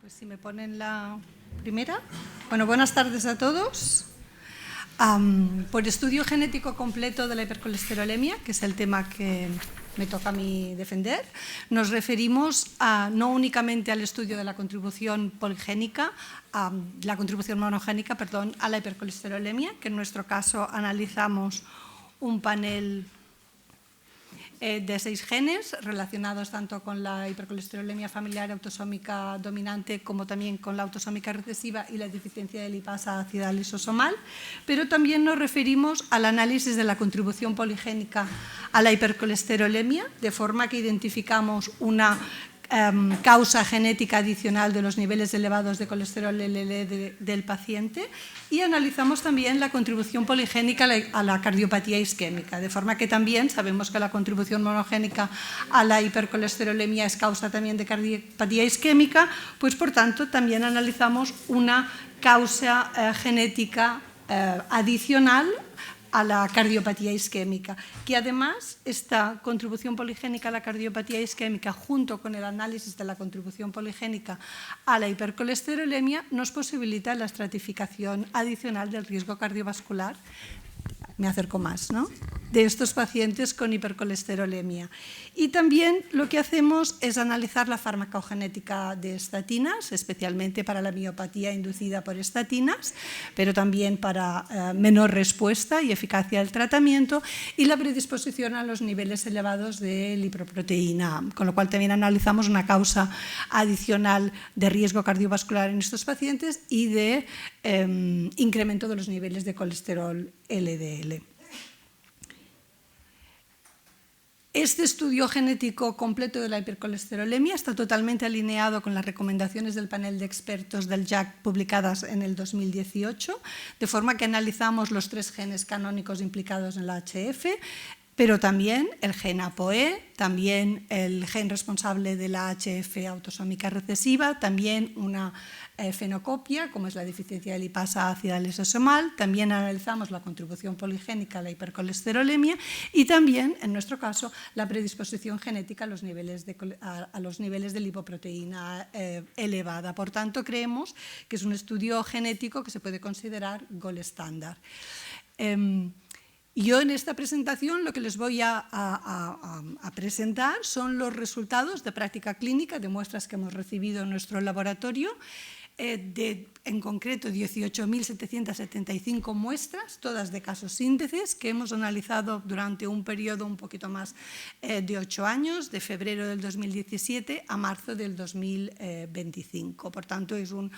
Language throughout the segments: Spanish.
Pues si me ponen la primera. Bueno, buenas tardes a todos. Por estudio genético completo de la hipercolesterolemia, que es el tema que me toca a mí defender, nos referimos no únicamente al estudio de la contribución poligénica, la contribución monogénica, perdón, a la hipercolesterolemia, que en nuestro caso analizamos un panel de 6 genes relacionados tanto con la hipercolesterolemia familiar autosómica dominante como también con la autosómica recesiva y la deficiencia de lipasa ácida lisosomal, pero también nos referimos al análisis de la contribución poligénica a la hipercolesterolemia, de forma que identificamos una causa genética adicional de los niveles elevados de colesterol LDL del paciente, y analizamos también la contribución poligénica a la cardiopatía isquémica, de forma que también sabemos que la contribución monogénica a la hipercolesterolemia es causa también de cardiopatía isquémica, pues por tanto también analizamos una causa genética adicional a la cardiopatía isquémica, que además esta contribución poligénica a la cardiopatía isquémica junto con el análisis de la contribución poligénica a la hipercolesterolemia nos posibilita la estratificación adicional del riesgo cardiovascular, me acerco más, ¿no?, de estos pacientes con hipercolesterolemia. Y también lo que hacemos es analizar la farmacogenética de estatinas, especialmente para la miopatía inducida por estatinas, pero también para menor respuesta y eficacia del tratamiento, y la predisposición a los niveles elevados de lipoproteína, con lo cual también analizamos una causa adicional de riesgo cardiovascular en estos pacientes y de incremento de los niveles de colesterol LDL. Este estudio genético completo de la hipercolesterolemia está totalmente alineado con las recomendaciones del panel de expertos del JAC publicadas en el 2018, de forma que analizamos los 3 genes canónicos implicados en la HF, pero también el gen ApoE, también el gen responsable de la HF autosómica recesiva, también una fenocopia, como es la deficiencia de lipasa ácida lisosomal, también analizamos la contribución poligénica a la hipercolesterolemia y también, en nuestro caso, la predisposición genética a los niveles de lipoproteína elevada. Por tanto, creemos que es un estudio genético que se puede considerar gold estándar. Yo en esta presentación lo que les voy a presentar son los resultados de práctica clínica de muestras que hemos recibido en nuestro laboratorio, en concreto 18.775 muestras, todas de casos índices, que hemos analizado durante un periodo un poquito más de 8 años, de febrero del 2017 a marzo del 2025. Por tanto, es un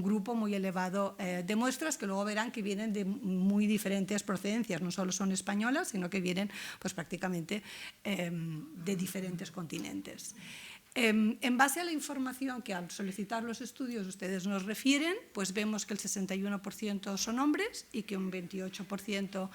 grupo muy elevado de muestras que luego verán que vienen de muy diferentes procedencias, no solo son españolas, sino que vienen pues, prácticamente de diferentes continentes. En base a la información que al solicitar los estudios ustedes nos refieren, pues vemos que el 61% son hombres y que un 28%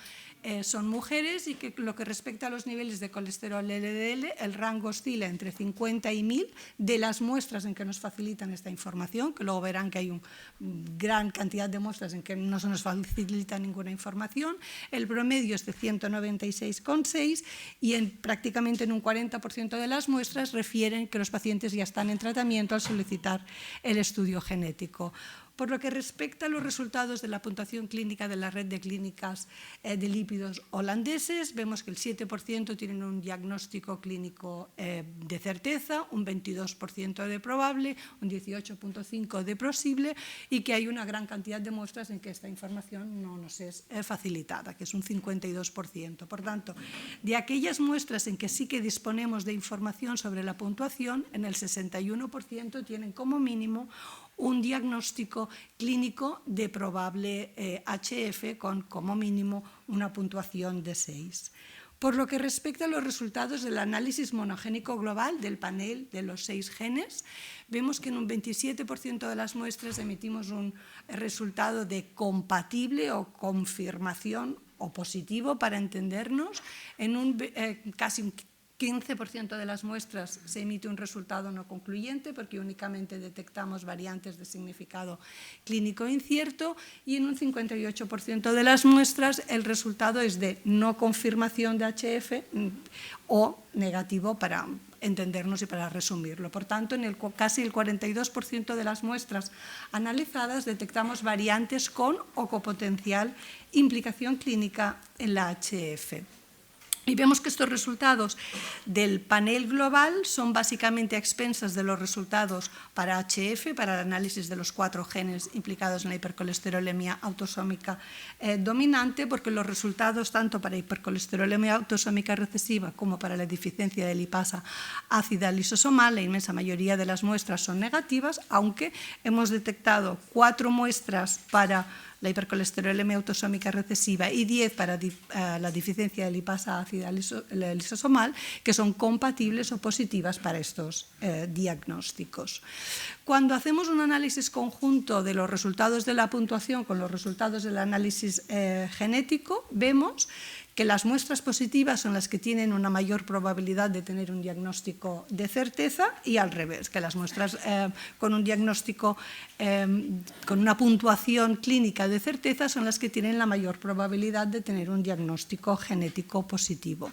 son mujeres, y que lo que respecta a los niveles de colesterol LDL, el rango oscila entre 50 y 1000 de las muestras en que nos facilitan esta información, que luego verán que hay una gran cantidad de muestras en que no se nos facilita ninguna información. El promedio es de 196,6 y prácticamente en un 40% de las muestras refieren que los pacientes ya están en tratamiento al solicitar el estudio genético. Por lo que respecta a los resultados de la puntuación clínica de la red de clínicas de lípidos holandeses, vemos que el 7% tienen un diagnóstico clínico de certeza, un 22% de probable, un 18,5% de posible, y que hay una gran cantidad de muestras en que esta información no nos es facilitada, que es un 52%. Por tanto, de aquellas muestras en que sí que disponemos de información sobre la puntuación, en el 61% tienen como mínimo un diagnóstico clínico de probable HF con como mínimo una puntuación de 6. Por lo que respecta a los resultados del análisis monogénico global del panel de los 6 genes, vemos que en un 27% de las muestras emitimos un resultado de compatible o confirmación o positivo para entendernos, en un casi un 15% de las muestras se emite un resultado no concluyente porque únicamente detectamos variantes de significado clínico incierto, y en un 58% de las muestras el resultado es de no confirmación de HF o negativo, para entendernos y para resumirlo. Por tanto, en casi el 42% de las muestras analizadas detectamos variantes con o con potencial implicación clínica en la HF. Y vemos que estos resultados del panel global son básicamente a expensas de los resultados para HF, para el análisis de los 4 genes implicados en la hipercolesterolemia autosómica dominante, porque los resultados tanto para hipercolesterolemia autosómica recesiva como para la deficiencia de lipasa ácida lisosomal, la inmensa mayoría de las muestras son negativas, aunque hemos detectado 4 muestras para la hipercolesterolemia autosómica recesiva y 10 para la deficiencia de lipasa ácida lisosomal, que son compatibles o positivas para estos diagnósticos. Cuando hacemos un análisis conjunto de los resultados de la puntuación con los resultados del análisis genético, vemos que las muestras positivas son las que tienen una mayor probabilidad de tener un diagnóstico de certeza, y al revés, que las muestras con un diagnóstico, con una puntuación clínica de certeza son las que tienen la mayor probabilidad de tener un diagnóstico genético positivo.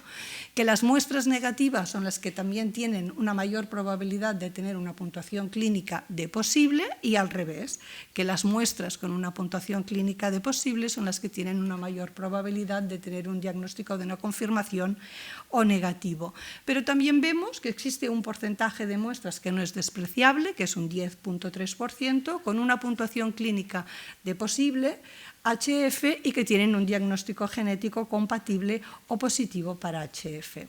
Que las muestras negativas son las que también tienen una mayor probabilidad de tener una puntuación clínica de posible, y al revés, que las muestras con una puntuación clínica de posible son las que tienen una mayor probabilidad de tener un diagnóstico de no confirmación o negativo. Pero también vemos que existe un porcentaje de muestras que no es despreciable, que es un 10,3%, con una puntuación clínica de posible, HF, y que tienen un diagnóstico genético compatible o positivo para HF.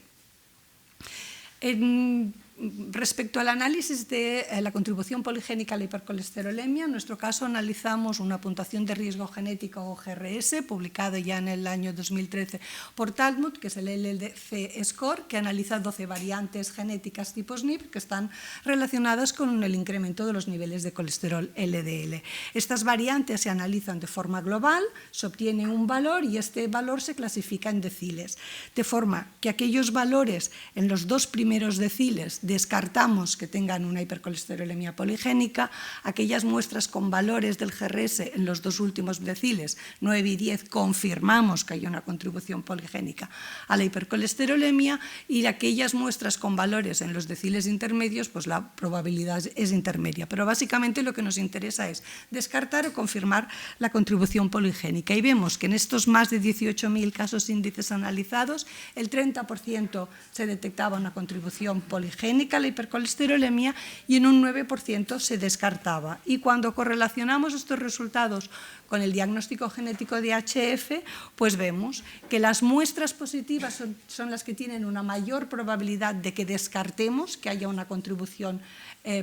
Respecto al análisis de la contribución poligénica a la hipercolesterolemia, en nuestro caso analizamos una puntuación de riesgo genético o GRS, publicado ya en el año 2013 por Talmud, que es el LDC Score, que analiza 12 variantes genéticas tipo SNP que están relacionadas con el incremento de los niveles de colesterol LDL. Estas variantes se analizan de forma global, se obtiene un valor y este valor se clasifica en deciles, de forma que aquellos valores en los 2 primeros deciles descartamos que tengan una hipercolesterolemia poligénica, aquellas muestras con valores del GRS en los 2 últimos deciles, 9 y 10, confirmamos que hay una contribución poligénica a la hipercolesterolemia, y aquellas muestras con valores en los deciles intermedios, pues la probabilidad es intermedia. Pero básicamente lo que nos interesa es descartar o confirmar la contribución poligénica. Y vemos que en estos más de 18.000 casos índices analizados, el 30% se detectaba una contribución poligénica a la hipercolesterolemia y en un 9% se descartaba. Y cuando correlacionamos estos resultados con el diagnóstico genético de HF, pues vemos que las muestras positivas son las que tienen una mayor probabilidad de que descartemos que haya una contribución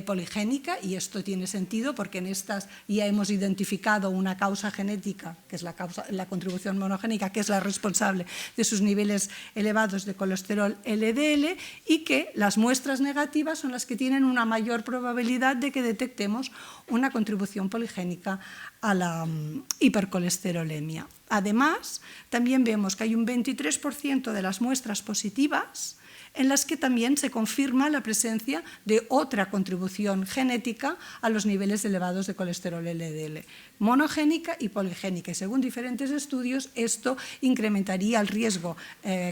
poligénica, y esto tiene sentido porque en estas ya hemos identificado una causa genética, que es la contribución monogénica, que es la responsable de sus niveles elevados de colesterol LDL, y que las muestras negativas son las que tienen una mayor probabilidad de que detectemos una contribución poligénica a la hipercolesterolemia. Además, también vemos que hay un 23% de las muestras positivas en las que también se confirma la presencia de otra contribución genética a los niveles elevados de colesterol LDL, monogénica y poligénica. Y según diferentes estudios, esto incrementaría el riesgo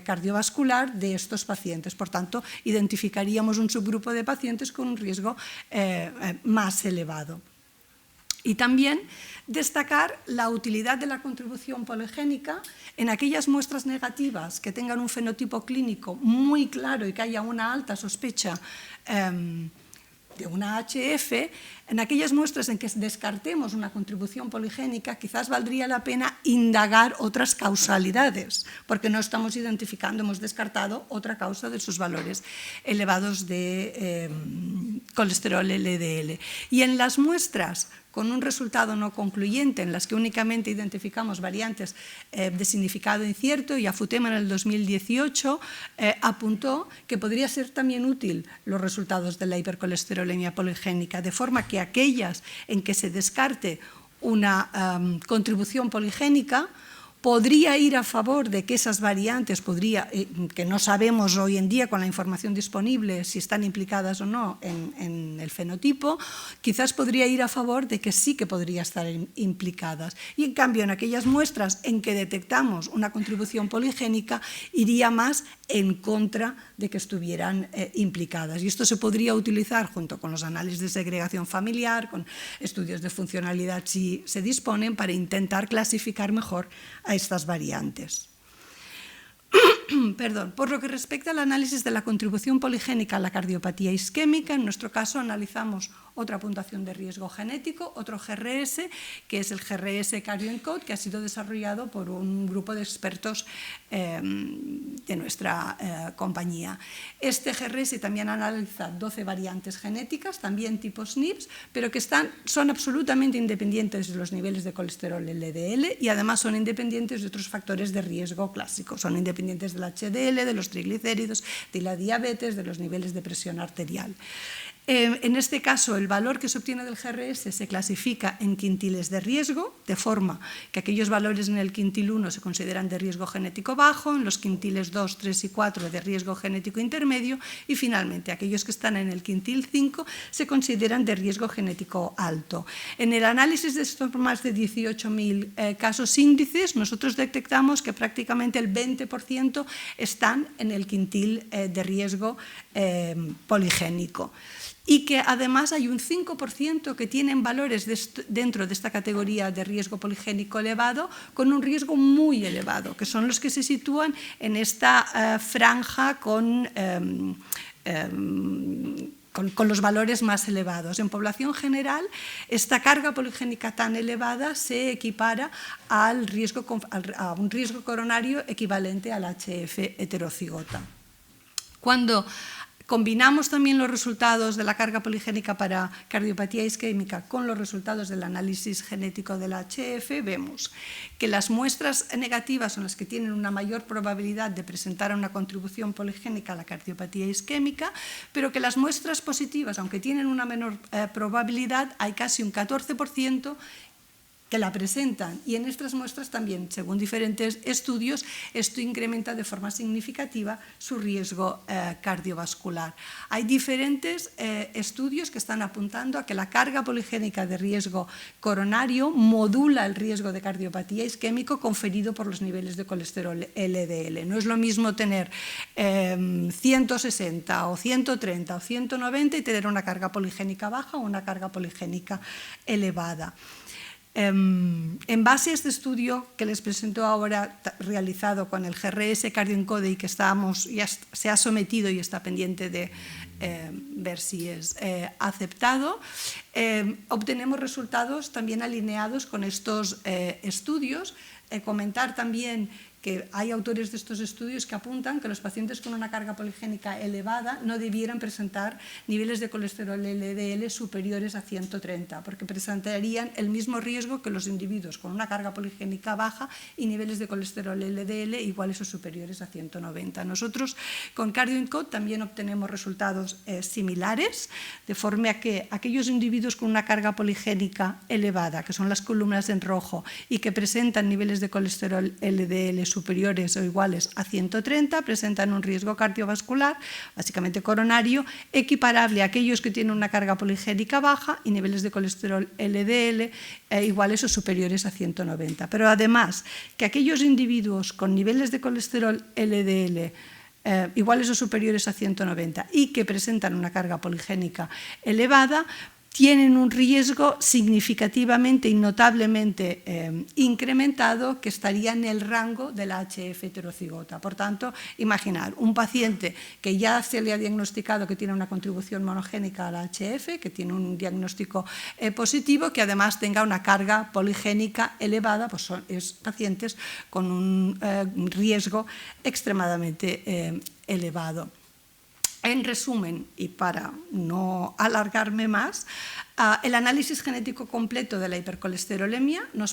cardiovascular de estos pacientes. Por tanto, identificaríamos un subgrupo de pacientes con un riesgo más elevado. Y también destacar la utilidad de la contribución poligénica en aquellas muestras negativas que tengan un fenotipo clínico muy claro y que haya una alta sospecha de una HF. En aquellas muestras en que descartemos una contribución poligénica, quizás valdría la pena indagar otras causalidades, porque no estamos identificando, hemos descartado otra causa de sus valores elevados de colesterol LDL. Y en las muestras con un resultado no concluyente, en las que únicamente identificamos variantes de significado incierto, y Afutema en el 2018 apuntó que podría ser también útil los resultados de la hipercolesterolemia poligénica, de forma que aquellas en que se descarte una contribución poligénica, podría ir a favor de que esas variantes, que no sabemos hoy en día con la información disponible si están implicadas o no en el fenotipo, quizás podría ir a favor de que sí que podría estar implicadas. Y en cambio, en aquellas muestras en que detectamos una contribución poligénica, iría más en contra de que estuvieran implicadas. Y esto se podría utilizar junto con los análisis de segregación familiar, con estudios de funcionalidad si se disponen, para intentar clasificar mejor a estas variantes. Perdón. Por lo que respecta al análisis de la contribución poligénica a la cardiopatía isquémica, en nuestro caso analizamos otra puntuación de riesgo genético, otro GRS, que es el GRS CardioEncode, que ha sido desarrollado por un grupo de expertos de nuestra compañía. Este GRS también analiza 12 variantes genéticas, también tipo SNPs, pero que son absolutamente independientes de los niveles de colesterol LDL y además son independientes de otros factores de riesgo clásicos. Son independientes del HDL, de los triglicéridos, de la diabetes, de los niveles de presión arterial. En este caso, el valor que se obtiene del GRS se clasifica en quintiles de riesgo, de forma que aquellos valores en el quintil 1 se consideran de riesgo genético bajo, en los quintiles 2, 3 y 4 de riesgo genético intermedio y finalmente aquellos que están en el quintil 5 se consideran de riesgo genético alto. En el análisis de estos más de 18.000 casos índices, nosotros detectamos que prácticamente el 20% están en el quintil de riesgo poligénico. Y que además hay un 5% que tienen valores dentro de esta categoría de riesgo poligénico elevado con un riesgo muy elevado, que son los que se sitúan en esta franja con los valores más elevados. En población general, esta carga poligénica tan elevada se equipara a un riesgo coronario equivalente al HF heterocigota. Cuando combinamos también los resultados de la carga poligénica para cardiopatía isquémica con los resultados del análisis genético del HF, vemos que las muestras negativas son las que tienen una mayor probabilidad de presentar una contribución poligénica a la cardiopatía isquémica, pero que las muestras positivas, aunque tienen una menor probabilidad, hay casi un 14% que la presentan, y en estas muestras también, según diferentes estudios, esto incrementa de forma significativa su riesgo cardiovascular. Hay diferentes estudios que están apuntando a que la carga poligénica de riesgo coronario modula el riesgo de cardiopatía isquémico conferido por los niveles de colesterol LDL. No es lo mismo tener 160 o 130 o 190 y tener una carga poligénica baja o una carga poligénica elevada. En base a este estudio que les presento ahora, realizado con el GRS CardioEncode y que ya se ha sometido y está pendiente de ver si es aceptado, obtenemos resultados también alineados con estos estudios. Comentar también que hay autores de estos estudios que apuntan que los pacientes con una carga poligénica elevada no debieran presentar niveles de colesterol LDL superiores a 130, porque presentarían el mismo riesgo que los individuos con una carga poligénica baja y niveles de colesterol LDL iguales o superiores a 190. Nosotros con CardioEncode también obtenemos resultados similares, de forma que aquellos individuos con una carga poligénica elevada, que son las columnas en rojo, y que presentan niveles de colesterol LDL superiores o iguales a 130, presentan un riesgo cardiovascular, básicamente coronario, equiparable a aquellos que tienen una carga poligénica baja y niveles de colesterol LDL iguales o superiores a 190. Pero además, que aquellos individuos con niveles de colesterol LDL iguales o superiores a 190 y que presentan una carga poligénica elevada, tienen un riesgo significativamente y notablemente incrementado que estaría en el rango de la HF heterocigota. Por tanto, imaginar un paciente que ya se le ha diagnosticado que tiene una contribución monogénica a la HF, que tiene un diagnóstico positivo, que además tenga una carga poligénica elevada, pues son pacientes con un riesgo extremadamente elevado. En resumen, y para no alargarme más, El análisis genético completo de la hipercolesterolemia nos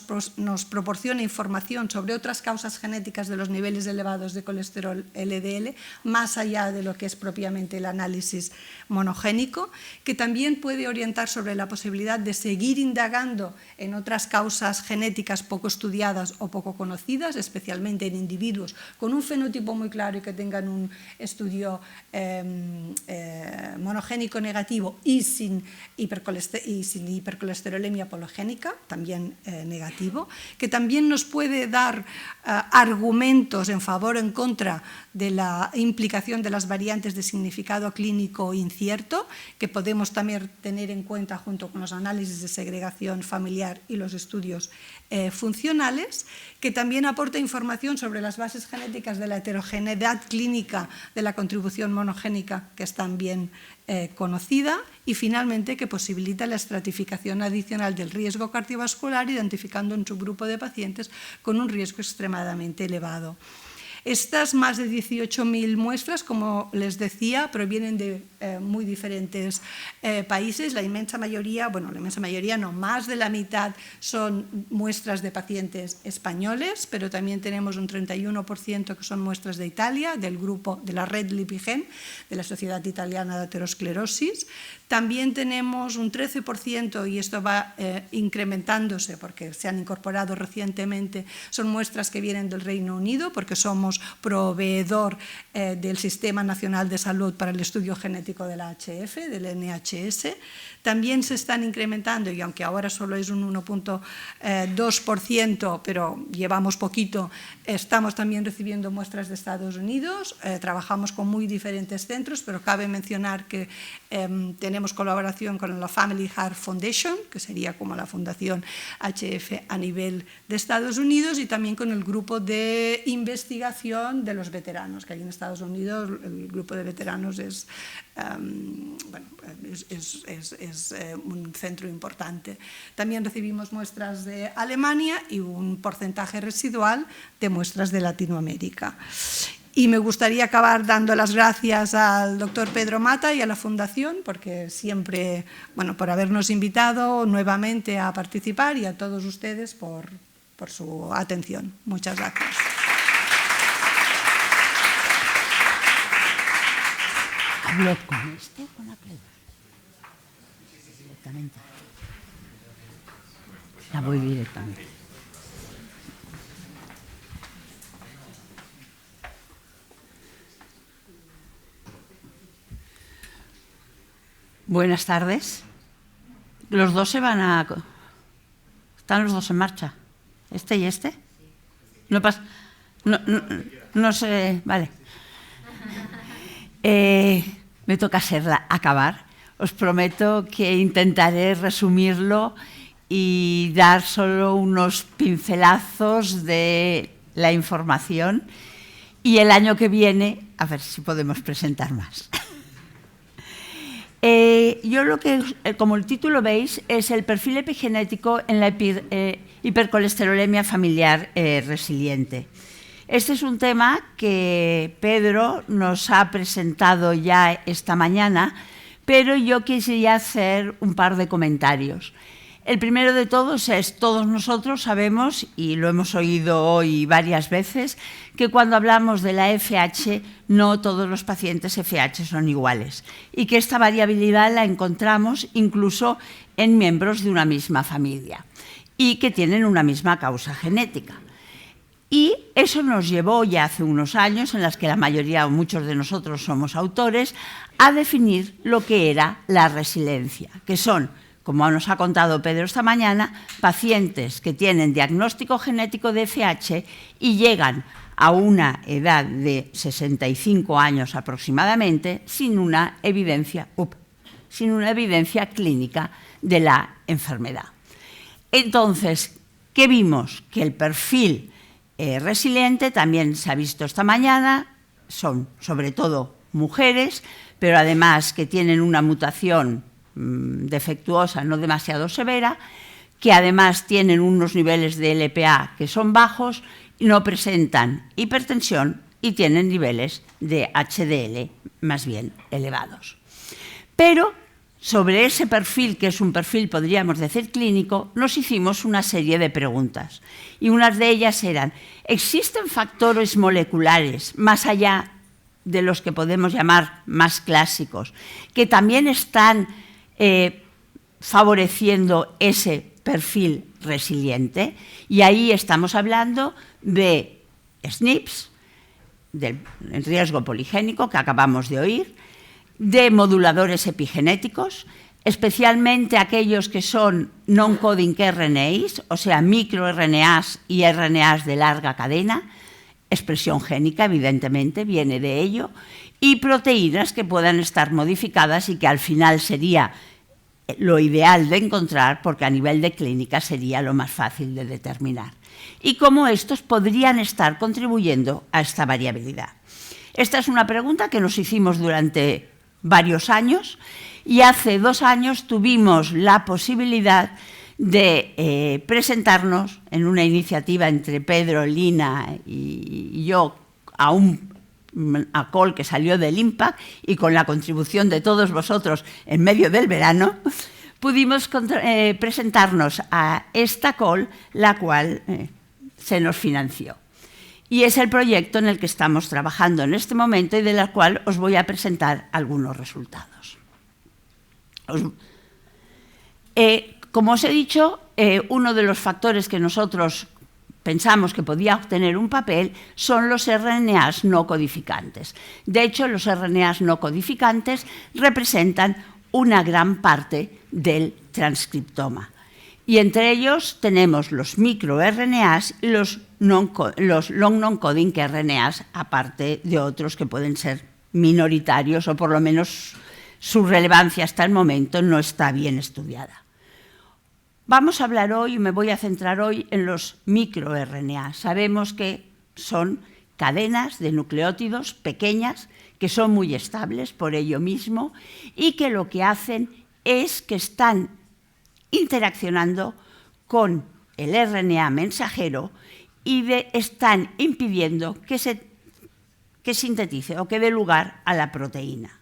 proporciona información sobre otras causas genéticas de los niveles elevados de colesterol LDL, más allá de lo que es propiamente el análisis monogénico, que también puede orientar sobre la posibilidad de seguir indagando en otras causas genéticas poco estudiadas o poco conocidas, especialmente en individuos con un fenotipo muy claro y que tengan un estudio monogénico negativo y sin hipercolesterolemia pologénica, también negativo, que también nos puede dar argumentos en favor o en contra de la implicación de las variantes de significado clínico incierto, que podemos también tener en cuenta junto con los análisis de segregación familiar y los estudios funcionales, que también aporta información sobre las bases genéticas de la heterogeneidad clínica de la contribución monogénica, que es también conocida, y finalmente que posibilita la estratificación adicional del riesgo cardiovascular, identificando un subgrupo de pacientes con un riesgo extremadamente elevado. Estas más de 18.000 muestras, como les decía, provienen de muy diferentes países. La inmensa mayoría, bueno, la inmensa mayoría no, más de la mitad son muestras de pacientes españoles, pero también tenemos un 31% que son muestras de Italia, del grupo de la red Lipigen, de la Sociedad Italiana de Aterosclerosis. También tenemos un 13%, y esto va incrementándose porque se han incorporado recientemente, son muestras que vienen del Reino Unido, porque somos proveedor del Sistema Nacional de Salud para el Estudio Genético de la HF, del NHS. También se están incrementando, y aunque ahora solo es un 1,2%, pero llevamos poquito, estamos también recibiendo muestras de Estados Unidos. Trabajamos con muy diferentes centros, pero cabe mencionar que tenemos colaboración con la Family Heart Foundation, que sería como la fundación HF a nivel de Estados Unidos, y también con el grupo de investigación de los veteranos, que hay en Estados Unidos. El grupo de veteranos es un centro importante. También recibimos muestras de Alemania y un porcentaje residual de muestras de Latinoamérica. Y me gustaría acabar dando las gracias al doctor Pedro Mata y a la Fundación, porque siempre, bueno, por habernos invitado nuevamente a participar, y a todos ustedes por su atención. Muchas gracias. ¿Hablo con este o con aquel? Directamente. La voy directamente. Buenas tardes. Los dos se van a... ¿Están los dos en marcha? ¿Este y este? No pasa... No sé... Vale. Me toca acabar. Os prometo que intentaré resumirlo y dar solo unos pincelazos de la información, y el año que viene a ver si podemos presentar más. Yo lo que, como el título veis, es el perfil epigenético en la hipercolesterolemia familiar resiliente. Este es un tema que Pedro nos ha presentado ya esta mañana, pero yo quisiera hacer un par de comentarios. El primero de todos es, todos nosotros sabemos, y lo hemos oído hoy varias veces, que cuando hablamos de la FH, no todos los pacientes FH son iguales, y que esta variabilidad la encontramos incluso en miembros de una misma familia, y que tienen una misma causa genética. Y eso nos llevó ya hace unos años, en las que la mayoría o muchos de nosotros somos autores, a definir lo que era la resiliencia, que son, como nos ha contado Pedro esta mañana, pacientes que tienen diagnóstico genético de FH y llegan a una edad de 65 años aproximadamente sin una evidencia clínica de la enfermedad. Entonces, ¿qué vimos? Que el perfil resiliente, también se ha visto esta mañana, son sobre todo mujeres, pero además que tienen una mutación defectuosa, no demasiado severa, que además tienen unos niveles de LPA que son bajos, no presentan hipertensión y tienen niveles de HDL más bien elevados. Pero sobre ese perfil, que es un perfil, podríamos decir, clínico, nos hicimos una serie de preguntas. Y unas de ellas eran, ¿existen factores moleculares más allá de los que podemos llamar más clásicos, que también están favoreciendo ese perfil resiliente? Y ahí estamos hablando de SNPs, del riesgo poligénico que acabamos de oír, de moduladores epigenéticos, especialmente aquellos que son non-coding RNAs, o sea, microRNAs y RNAs de larga cadena, expresión génica, evidentemente, viene de ello, y proteínas que puedan estar modificadas y que al final sería lo ideal de encontrar, porque a nivel de clínica sería lo más fácil de determinar. Y cómo estos podrían estar contribuyendo a esta variabilidad. Esta es una pregunta que nos hicimos durante varios años y hace 2 años tuvimos la posibilidad de presentarnos en una iniciativa entre Pedro, Lina y yo a un call que salió del IMPAC, y con la contribución de todos vosotros en medio del verano pudimos presentarnos a esta call, la cual se nos financió. Y es el proyecto en el que estamos trabajando en este momento y de la cual os voy a presentar algunos resultados. Como os he dicho, uno de los factores que nosotros pensamos que podía obtener un papel son los RNAs no codificantes. De hecho, los RNAs no codificantes representan una gran parte del transcriptoma. Y entre ellos tenemos los microRNAs y los long non-coding RNAs, aparte de otros que pueden ser minoritarios o por lo menos su relevancia hasta el momento no está bien estudiada. Vamos a hablar hoy, me voy a centrar hoy en los microRNAs. Sabemos que son cadenas de nucleótidos pequeñas que son muy estables por ello mismo y que lo que hacen es que están interaccionando con el RNA mensajero y están impidiendo que sintetice o que dé lugar a la proteína.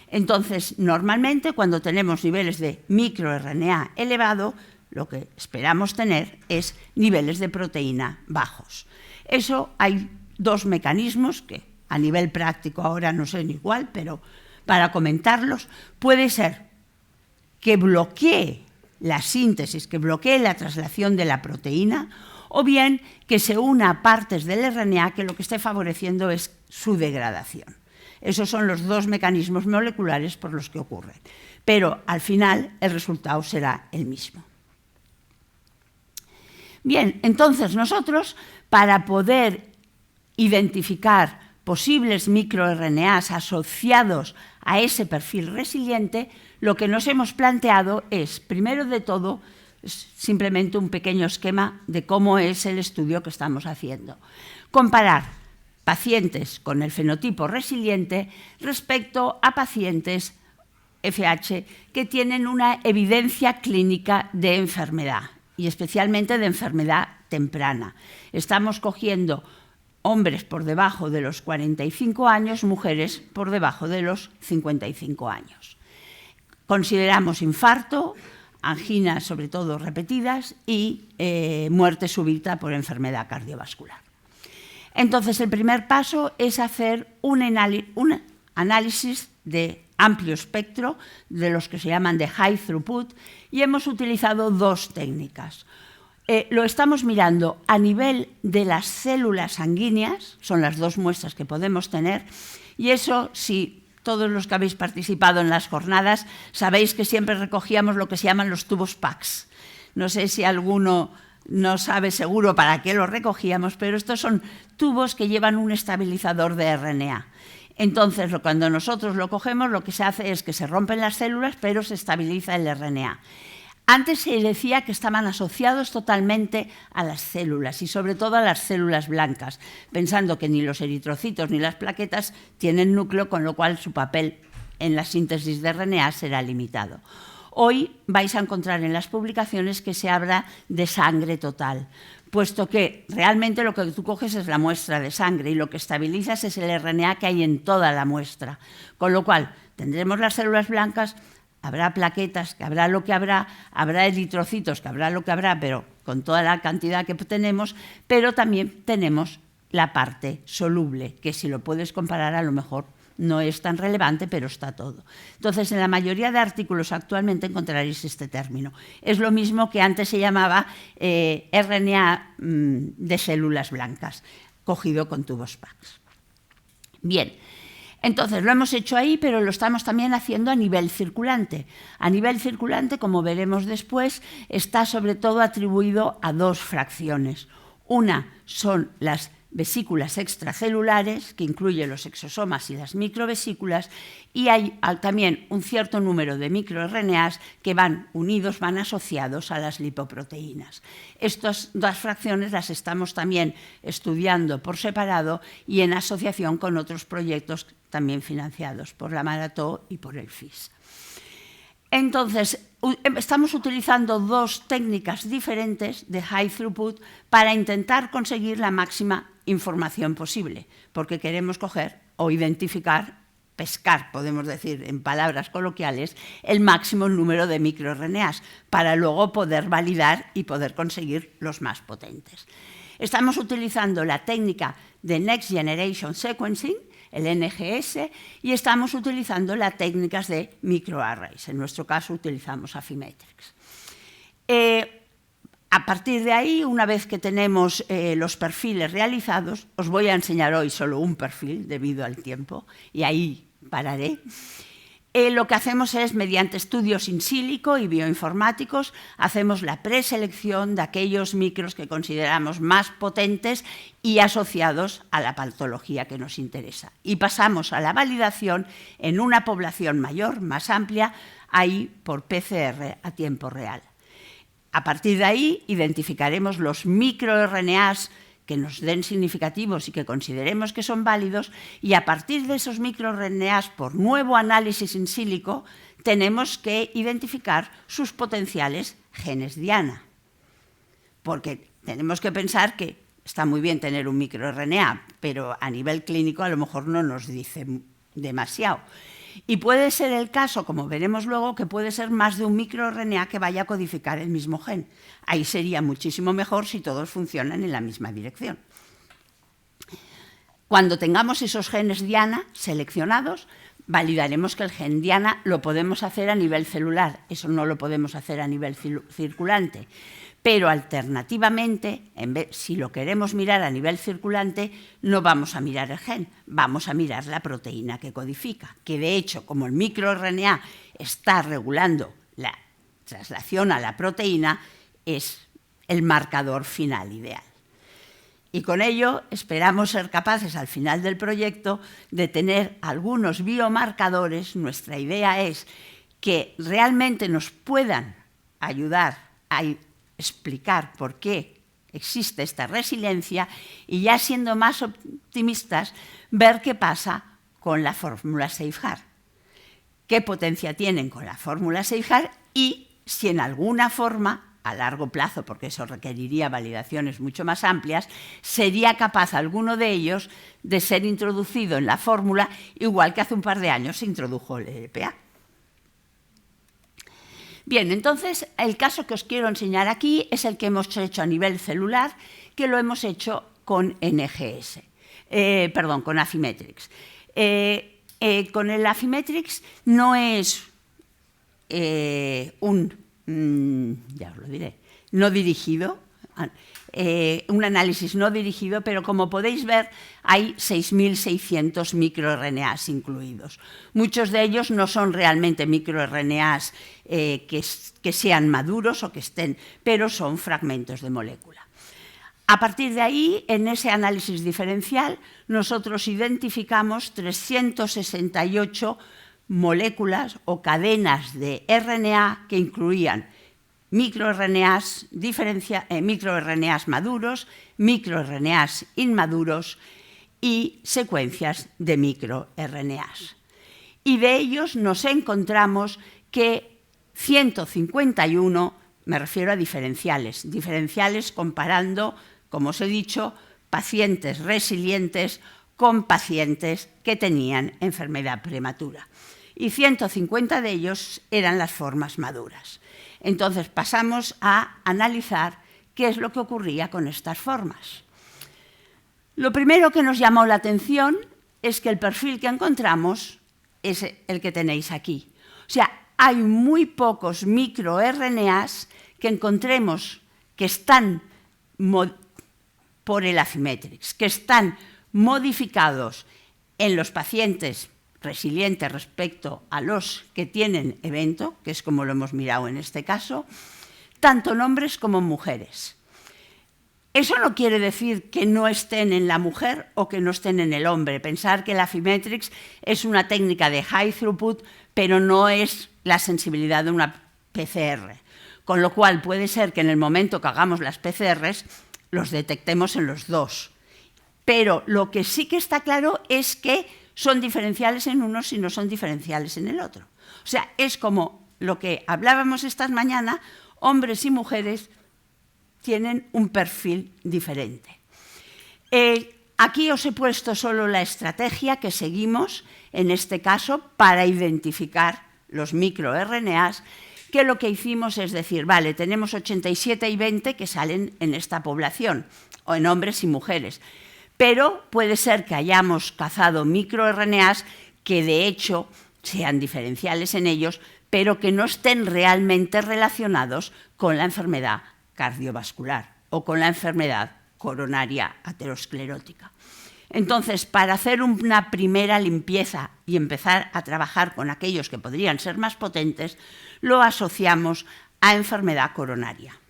Entonces, normalmente, cuando tenemos niveles de microRNA elevado, lo que esperamos tener es niveles de proteína bajos. Eso hay 2 mecanismos que a nivel práctico ahora no son igual, pero para comentarlos, puede ser que bloquee la síntesis, que bloquee la traslación de la proteína, o bien que se una a partes del RNA que lo que esté favoreciendo es su degradación. Esos son los 2 mecanismos moleculares por los que ocurren. Pero al final el resultado será el mismo. Bien, entonces nosotros, para poder identificar posibles microRNAs asociados a ese perfil resiliente, lo que nos hemos planteado es, primero de todo, simplemente un pequeño esquema de cómo es el estudio que estamos haciendo. Comparar pacientes con el fenotipo resiliente respecto a pacientes FH que tienen una evidencia clínica de enfermedad, y especialmente de enfermedad temprana. Estamos cogiendo hombres por debajo de los 45 años, mujeres por debajo de los 55 años. Consideramos infarto, anginas sobre todo repetidas y muerte súbita por enfermedad cardiovascular. Entonces, el primer paso es hacer un análisis de amplio espectro, de los que se llaman de high throughput, y hemos utilizado 2 técnicas. Lo estamos mirando a nivel de las células sanguíneas, son las 2 muestras que podemos tener, y eso, si todos los que habéis participado en las jornadas, sabéis que siempre recogíamos lo que se llaman los tubos PACS. No sé si alguno no sabe seguro para qué los recogíamos, pero estos son tubos que llevan un estabilizador de RNA. Entonces, cuando nosotros lo cogemos, lo que se hace es que se rompen las células, pero se estabiliza el RNA. Antes se decía que estaban asociados totalmente a las células y sobre todo a las células blancas, pensando que ni los eritrocitos ni las plaquetas tienen núcleo, con lo cual su papel en la síntesis de RNA será limitado. Hoy vais a encontrar en las publicaciones que se habla de sangre total, puesto que realmente lo que tú coges es la muestra de sangre y lo que estabilizas es el RNA que hay en toda la muestra, con lo cual tendremos las células blancas habrá plaquetas, que habrá lo que habrá eritrocitos, que habrá lo que habrá, pero con toda la cantidad que tenemos, pero también tenemos la parte soluble, que si lo puedes comparar a lo mejor no es tan relevante, pero está todo. Entonces, en la mayoría de artículos actualmente encontraréis este término. Es lo mismo que antes se llamaba RNA de células blancas, cogido con tubos PAX. Bien, entonces lo hemos hecho ahí, pero lo estamos también haciendo a nivel circulante. A nivel circulante, como veremos después, está sobre todo atribuido a dos fracciones. Una son las vesículas extracelulares, que incluyen los exosomas y las microvesículas, y hay también un cierto número de microRNAs que van unidos, van asociados a las lipoproteínas. Estas dos fracciones las estamos también estudiando por separado y en asociación con otros proyectos también financiados por la Marató y por el FIS. Entonces, estamos utilizando dos técnicas diferentes de high throughput para intentar conseguir la máxima información posible, porque queremos coger o identificar, pescar, podemos decir en palabras coloquiales, el máximo número de microRNAs para luego poder validar y poder conseguir los más potentes. Estamos utilizando la técnica de Next Generation Sequencing, el NGS, y estamos utilizando las técnicas de microarrays. En nuestro caso utilizamos Affymetrix. A partir de ahí, una vez que tenemos los perfiles realizados, os voy a enseñar hoy solo un perfil debido al tiempo, y ahí pararé. Lo que hacemos es, mediante estudios in silico y bioinformáticos, hacemos la preselección de aquellos micros que consideramos más potentes y asociados a la patología que nos interesa. Y pasamos a la validación en una población mayor, más amplia, ahí por PCR a tiempo real. A partir de ahí, identificaremos los microRNAs que nos den significativos y que consideremos que son válidos, y a partir de esos microRNAs, por nuevo análisis in silico, tenemos que identificar sus potenciales genes diana. Porque tenemos que pensar que está muy bien tener un microRNA, pero a nivel clínico a lo mejor no nos dice demasiado. Y puede ser el caso, como veremos luego, que puede ser más de un microRNA que vaya a codificar el mismo gen. Ahí sería muchísimo mejor si todos funcionan en la misma dirección. Cuando tengamos esos genes diana seleccionados, validaremos que el gen diana lo podemos hacer a nivel celular. Eso no lo podemos hacer a nivel circulante. Pero alternativamente, si lo queremos mirar a nivel circulante, no vamos a mirar el gen, vamos a mirar la proteína que codifica, que de hecho, como el microRNA está regulando la traslación a la proteína, es el marcador final ideal. Y con ello esperamos ser capaces al final del proyecto de tener algunos biomarcadores. Nuestra idea es que realmente nos puedan ayudar a explicar por qué existe esta resiliencia y, ya siendo más optimistas, ver qué pasa con la fórmula Safeguard, qué potencia tienen con la fórmula Safeguard y si en alguna forma, a largo plazo, porque eso requeriría validaciones mucho más amplias, sería capaz alguno de ellos de ser introducido en la fórmula, igual que hace un par de años se introdujo el EPA. Bien, entonces, el caso que os quiero enseñar aquí es el que hemos hecho a nivel celular, que lo hemos hecho con NGS, con Affymetrix. Con el Affymetrix no es ya os lo diré, no dirigido, un análisis no dirigido, pero como podéis ver hay 6.600 microRNAs incluidos. Muchos de ellos no son realmente microRNAs que sean maduros o que estén, pero son fragmentos de molécula. A partir de ahí, en ese análisis diferencial, nosotros identificamos 368 moléculas o cadenas de RNA que incluían microRNAs maduros, microRNAs inmaduros y secuencias de microRNAs. Y de ellos nos encontramos que 151, me refiero a diferenciales comparando, como os he dicho, pacientes resilientes con pacientes que tenían enfermedad prematura. y 150 de ellos eran las formas maduras. Entonces pasamos a analizar qué es lo que ocurría con estas formas. Lo primero que nos llamó la atención es que el perfil que encontramos es el que tenéis aquí. O sea, hay muy pocos microRNAs que encontremos que están por el Affymetrix, que están modificados en los pacientes resilientes respecto a los que tienen evento, que es como lo hemos mirado en este caso, tanto en hombres como en mujeres. Eso no quiere decir que no estén en la mujer o que no estén en el hombre. Pensar que el Affymetrix es una técnica de high throughput, pero no es la sensibilidad de una PCR. Con lo cual puede ser que en el momento que hagamos las PCRs los detectemos en los dos. Pero lo que sí que está claro es que son diferenciales en unos y no son diferenciales en el otro. O sea, es como lo que hablábamos esta mañana, hombres y mujeres tienen un perfil diferente. Aquí os he puesto solo la estrategia que seguimos, en este caso, para identificar los microRNAs, que lo que hicimos es decir, vale, tenemos 87 y 20 que salen en esta población, o en hombres y mujeres, pero puede ser que hayamos cazado microRNAs que de hecho sean diferenciales en ellos, pero que no estén realmente relacionados con la enfermedad cardiovascular o con la enfermedad coronaria aterosclerótica. Entonces, para hacer una primera limpieza y empezar a trabajar con aquellos que podrían ser más potentes, lo asociamos a enfermedad coronaria.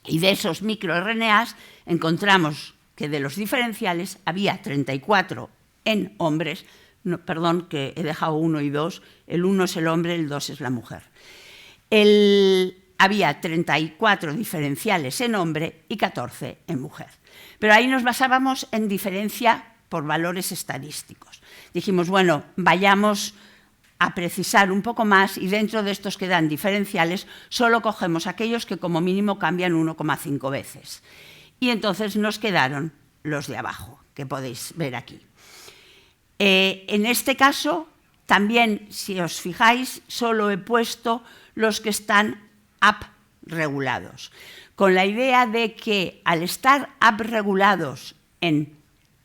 Y de esos microRNAs encontramos que de los diferenciales había 34 en hombres, no, perdón, que he dejado 1 y 2, el 1 es el hombre, el 2 es la mujer. Había 34 diferenciales en hombre y 14 en mujer. Pero ahí nos basábamos en diferencia por valores estadísticos. Dijimos, bueno, vayamos a precisar un poco más y dentro de estos que dan diferenciales solo cogemos aquellos que como mínimo cambian 1,5 veces. Y entonces nos quedaron los de abajo, que podéis ver aquí. En este caso, también, si os fijáis, solo he puesto los que están up-regulados, con la idea de que al estar up-regulados en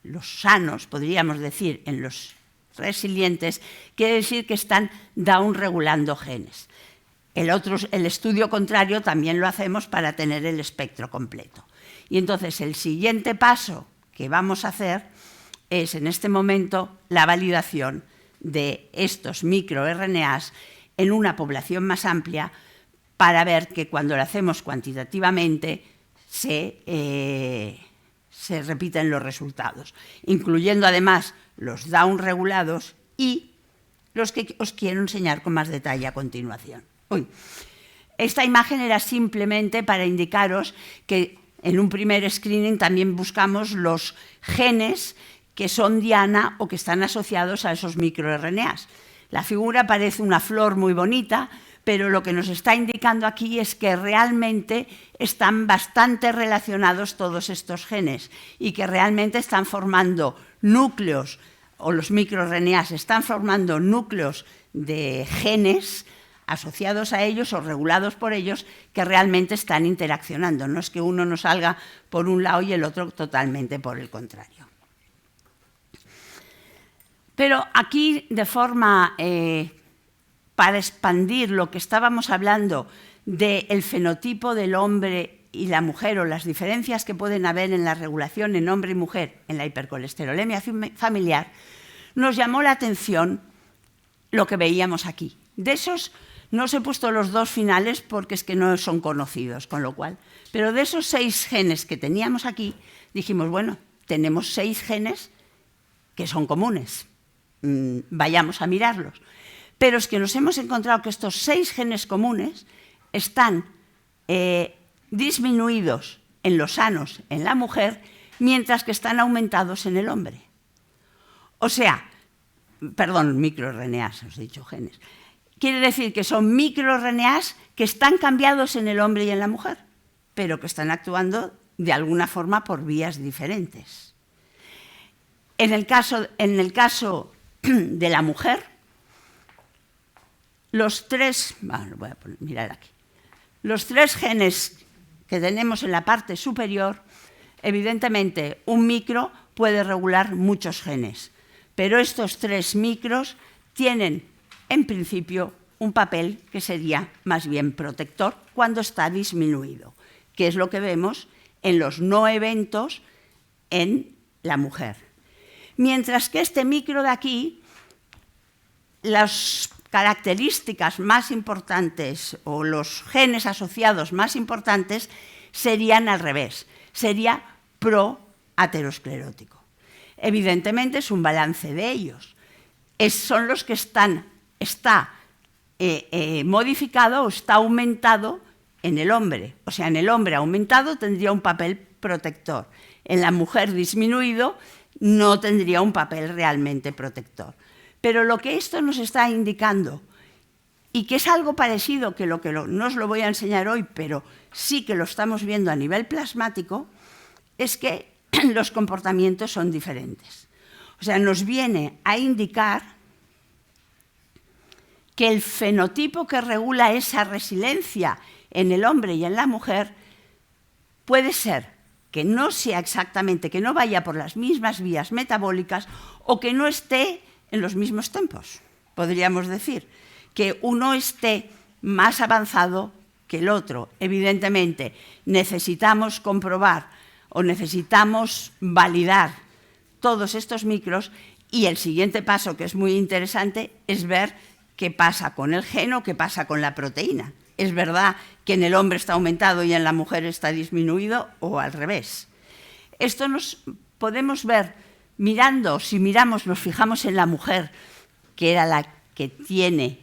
los sanos, podríamos decir, en los resilientes, quiere decir que están down-regulando genes. El estudio contrario también lo hacemos para tener el espectro completo. Y entonces el siguiente paso que vamos a hacer es, en este momento, la validación de estos microRNAs en una población más amplia para ver que cuando lo hacemos cuantitativamente se repiten los resultados, incluyendo además los down regulados y los que os quiero enseñar con más detalle a continuación. Esta imagen era simplemente para indicaros que en un primer screening también buscamos los genes que son diana o que están asociados a esos microRNAs. La figura parece una flor muy bonita, pero lo que nos está indicando aquí es que realmente están bastante relacionados todos estos genes y que realmente están formando núcleos, o los microRNAs están formando núcleos de genes asociados a ellos o regulados por ellos que realmente están interaccionando. No es que uno no salga por un lado y el otro totalmente por el contrario. Pero aquí, de forma para expandir lo que estábamos hablando del fenotipo del hombre y la mujer o las diferencias que pueden haber en la regulación en hombre y mujer en la hipercolesterolemia familiar, nos llamó la atención lo que veíamos aquí. De esos no os he puesto los dos finales porque es que no son conocidos, con lo cual. Pero de esos 6 genes que teníamos aquí, dijimos, bueno, tenemos 6 genes que son comunes. Vayamos a mirarlos. Pero es que nos hemos encontrado que estos 6 genes comunes están disminuidos en los sanos, en la mujer, mientras que están aumentados en el hombre. O sea, perdón, microRNAs, os he dicho genes. Quiere decir que son microRNAs que están cambiados en el hombre y en la mujer, pero que están actuando de alguna forma por vías diferentes. En el caso de la mujer, los tres, bueno, voy a mirar aquí, los tres genes que tenemos en la parte superior, evidentemente un micro puede regular muchos genes, pero estos 3 micros tienen en principio un papel que sería más bien protector cuando está disminuido, que es lo que vemos en los no eventos en la mujer. Mientras que este micro de aquí, las características más importantes o los genes asociados más importantes serían al revés, sería proaterosclerótico. Evidentemente es un balance de ellos. Son los que está modificado o está aumentado en el hombre. O sea, en el hombre aumentado tendría un papel protector. En la mujer disminuido no tendría un papel realmente protector. Pero lo que esto nos está indicando, y que es algo parecido que no os lo voy a enseñar hoy, pero sí que lo estamos viendo a nivel plasmático, es que los comportamientos son diferentes. O sea, nos viene a indicar que el fenotipo que regula esa resiliencia en el hombre y en la mujer puede ser que no sea exactamente, que no vaya por las mismas vías metabólicas o que no esté en los mismos tempos. Podríamos decir que uno esté más avanzado que el otro. Evidentemente, necesitamos comprobar o necesitamos validar todos estos micros y el siguiente paso, que es muy interesante, es ver qué pasa con el gen o qué pasa con la proteína. ¿Es verdad que en el hombre está aumentado y en la mujer está disminuido o al revés? Esto nos podemos ver mirando, si miramos, nos fijamos en la mujer, que era la que tiene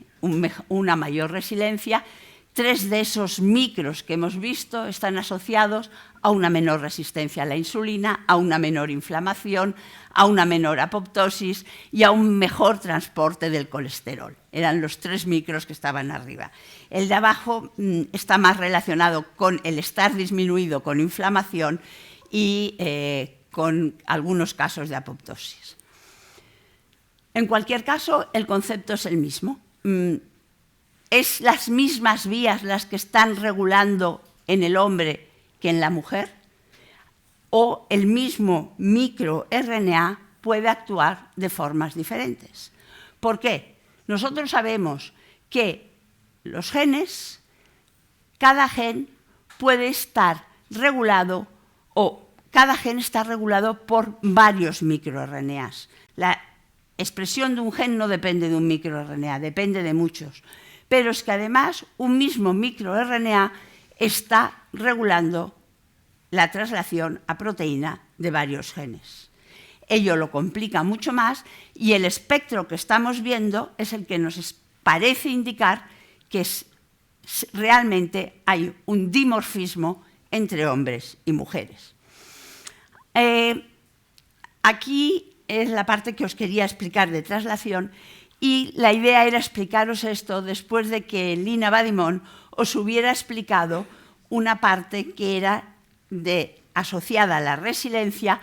una mayor resiliencia, 3 de esos micros que hemos visto están asociados a una menor resistencia a la insulina, a una menor inflamación, a una menor apoptosis y a un mejor transporte del colesterol. Eran los 3 micros que estaban arriba. El de abajo está más relacionado con el estar disminuido con inflamación y con algunos casos de apoptosis. En cualquier caso, el concepto es el mismo. ¿Es las mismas vías las que están regulando en el hombre que en la mujer? ¿O el mismo microRNA puede actuar de formas diferentes? ¿Por qué? Nosotros sabemos que los genes, cada gen puede estar regulado o cada gen está regulado por varios microRNAs. La expresión de un gen no depende de un microRNA, depende de muchos. Pero es que además un mismo microRNA está regulando la traslación a proteína de varios genes. Ello lo complica mucho más y el espectro que estamos viendo es el que nos parece indicar que realmente hay un dimorfismo entre hombres y mujeres. Aquí es la parte que os quería explicar de traslación y la idea era explicaros esto después de que Lina Badimon os hubiera explicado una parte que era asociada a la resiliencia,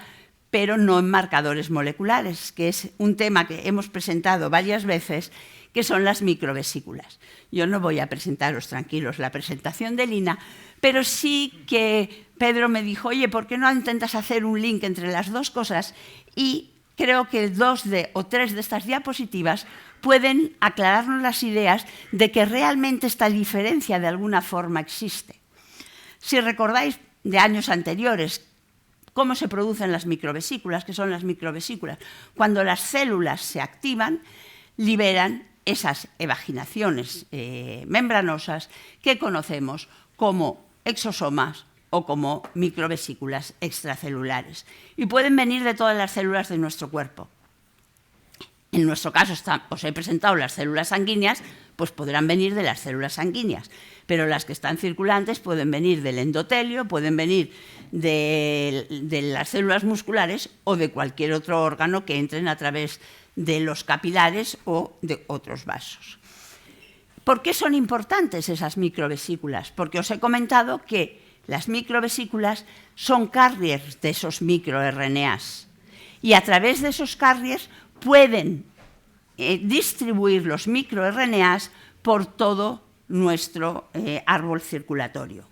pero no en marcadores moleculares, que es un tema que hemos presentado varias veces, que son las microvesículas. Yo no voy a presentaros, tranquilos, la presentación de Lina, pero sí que Pedro me dijo, oye, ¿por qué no intentas hacer un link entre las dos cosas? Y creo que 2 o 3 de estas diapositivas pueden aclararnos las ideas de que realmente esta diferencia de alguna forma existe. Si recordáis de años anteriores, cómo se producen las microvesículas, ¿qué son las microvesículas? Cuando las células se activan, liberan esas evaginaciones membranosas que conocemos como exosomas o como microvesículas extracelulares. Y pueden venir de todas las células de nuestro cuerpo. En nuestro caso, os he presentado las células sanguíneas, pues podrán venir de las células sanguíneas, pero las que están circulantes pueden venir del endotelio, pueden venir de las células musculares o de cualquier otro órgano que entren a través de los capilares o de otros vasos. ¿Por qué son importantes esas microvesículas? Porque os he comentado que las microvesículas son carriers de esos microRNAs y a través de esos carriers pueden distribuir los microRNAs por todo nuestro árbol circulatorio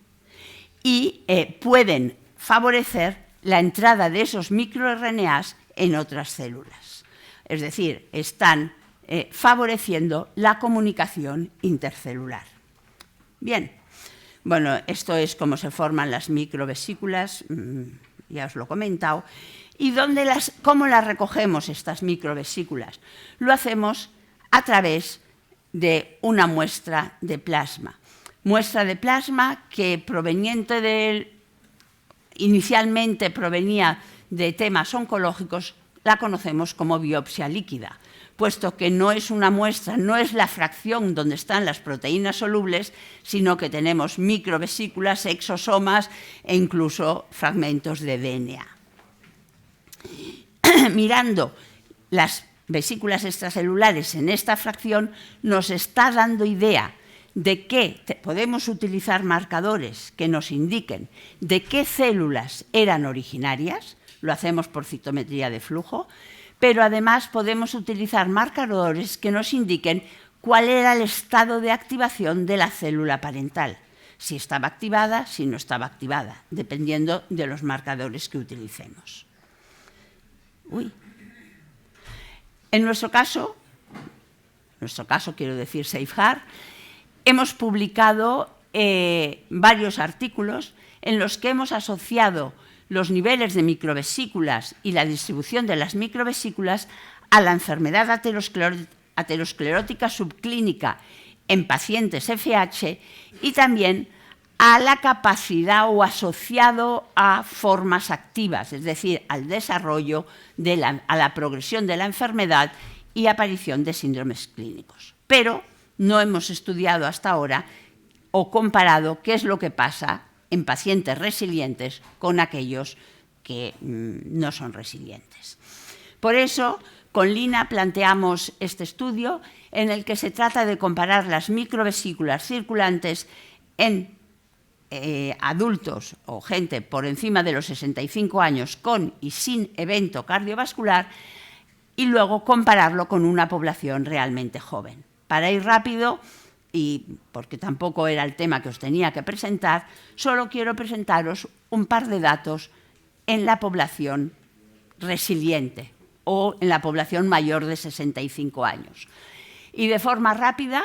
y pueden favorecer la entrada de esos microRNAs en otras células. Es decir, están favoreciendo la comunicación intercelular. Bien, bueno, esto es cómo se forman las microvesículas, ya os lo he comentado. ¿Y cómo las recogemos estas microvesículas? Lo hacemos a través de una muestra de plasma. Muestra de plasma que inicialmente provenía de temas oncológicos, la conocemos como biopsia líquida, puesto que no es una muestra, no es la fracción donde están las proteínas solubles, sino que tenemos microvesículas, exosomas e incluso fragmentos de DNA. Mirando las vesículas extracelulares en esta fracción, nos está dando idea de que podemos utilizar marcadores que nos indiquen de qué células eran originarias, lo hacemos por citometría de flujo, pero además podemos utilizar marcadores que nos indiquen cuál era el estado de activación de la célula parental, si estaba activada, si no estaba activada, dependiendo de los marcadores que utilicemos. En nuestro caso quiero decir Safeheart, hemos publicado varios artículos en los que hemos asociado los niveles de microvesículas y la distribución de las microvesículas a la enfermedad aterosclerótica subclínica en pacientes FH y también a la capacidad o asociado a formas activas, es decir, al desarrollo, a la progresión de la enfermedad y aparición de síndromes clínicos. Pero no hemos estudiado hasta ahora o comparado qué es lo que pasa en pacientes resilientes con aquellos que no son resilientes. Por eso, con Lina planteamos este estudio en el que se trata de comparar las microvesículas circulantes en adultos o gente por encima de los 65 años con y sin evento cardiovascular y luego compararlo con una población realmente joven. Para ir rápido, y porque tampoco era el tema que os tenía que presentar, solo quiero presentaros un par de datos en la población resiliente o en la población mayor de 65 años. Y de forma rápida,